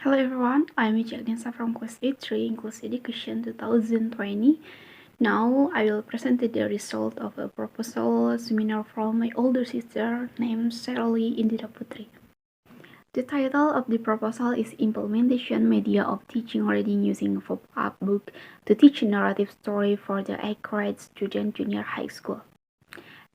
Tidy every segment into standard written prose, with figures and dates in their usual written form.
Hello everyone, I'm Agnes from Class 8-3 English Education 2020. Now I will present the result of a proposal seminar from my older sister named Sally Indira Putri. The title of the proposal is Implementation Media of Teaching Reading Using Pop-up Book to Teach Narrative Story for the 8th grade student junior high school.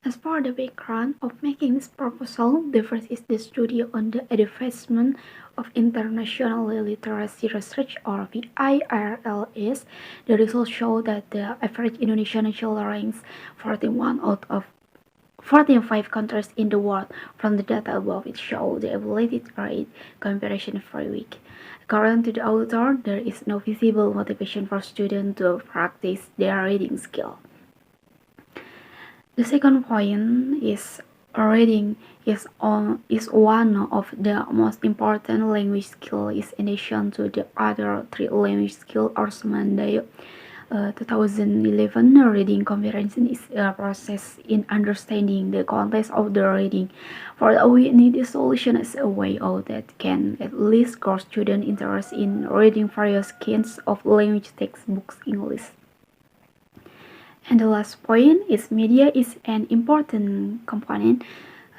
As for the background of making this proposal, the first is the study on the advancement of international literacy research, or IRLS. The results show that the average Indonesian child ranks 41 out of 45 countries in the world. From the data above, it shows the ability to grade comparison very weak. According to the author, there is no visible motivation for students to practice their reading skill. The second point is reading is one of the most important language skills in addition to the other three language skills. Orsman 2011 reading comprehension is a process in understanding the context of the reading. For we need a solution as a way out that can at least grow student interest in reading various kinds of language textbooks English. And the last point is media is an important component,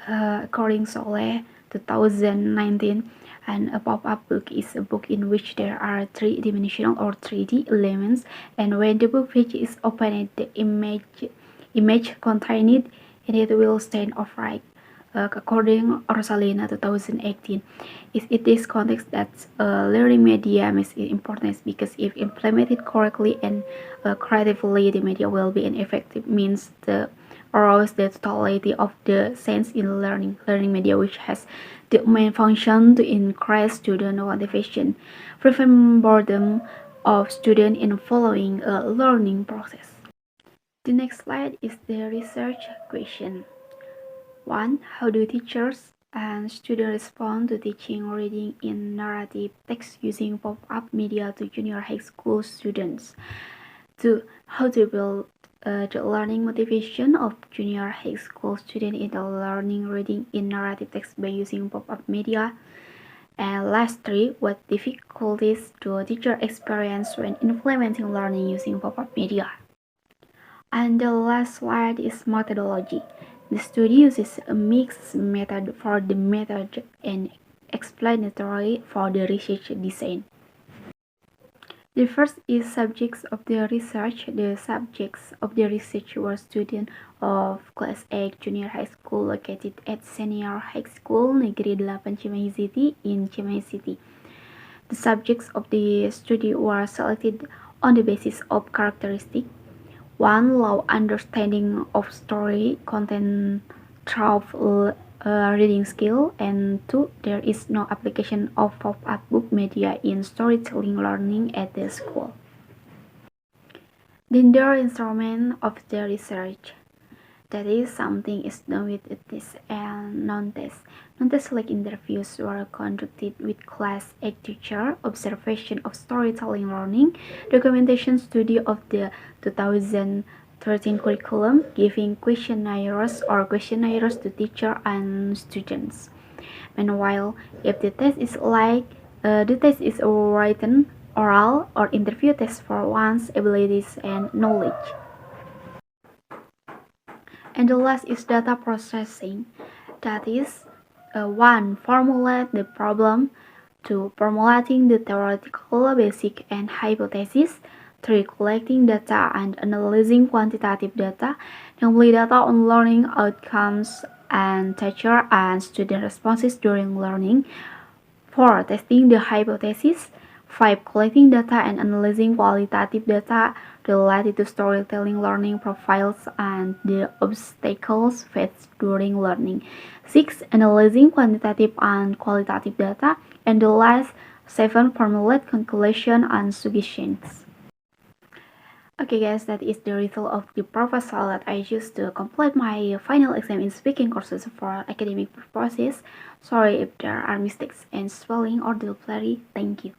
according to Soleh 2019. And a pop-up book is a book in which there are three-dimensional or 3D elements, and when the book page is opened, the image contained in it will stand upright. According Rosalina 2018, it's in this context that learning media is important because if implemented correctly and creatively, the media will be an effective means to arouse the totality of the sense in learning. Learning media, which has the main function to increase student motivation, prevent boredom of students in following a learning process. The next slide is the research question. 1. How do teachers and students respond to teaching reading in narrative text using pop-up media to junior high school students? 2. How to build the learning motivation of junior high school students in the learning reading in narrative text by using pop-up media? And last 3. What difficulties do teachers experience when implementing learning using pop-up media? And the last slide is methodology. The study uses a mixed method for the method and explanatory for the research design. The first is subjects of the research. The subjects of the research were students of Class 8 Junior High School located at Senior High School Negeri 8 Cimahi City in Cimahi City. The subjects of the study were selected on the basis of characteristics. 1. Low understanding of story content through reading skill, and 2. There is no application of pop-up book media in storytelling learning at the school. The instrument of the research. That is, something is done with a test and non-test. Non-test like interviews were conducted with Class 8 teacher, observation of storytelling learning, documentation study of the 2013 curriculum, giving questionnaires to teacher and students. Meanwhile, if the test is written, oral, or interview test for one's abilities and knowledge. And the last is data processing. That is, 1. Formulate the problem. 2. Formulating the theoretical basic and hypothesis. 3. Collecting data and analyzing quantitative data, namely data on learning outcomes and teacher and student responses during learning. 4. Testing the hypothesis. 5. Collecting data and analyzing qualitative data related to storytelling learning profiles and the obstacles faced during learning. 6. Analyzing quantitative and qualitative data. And the last 7. Formulate conclusion and suggestions. Okay guys, that is the result of the proposal that I used to complete my final exam in speaking courses for academic purposes. Sorry if there are mistakes and spelling or delivery. Thank you.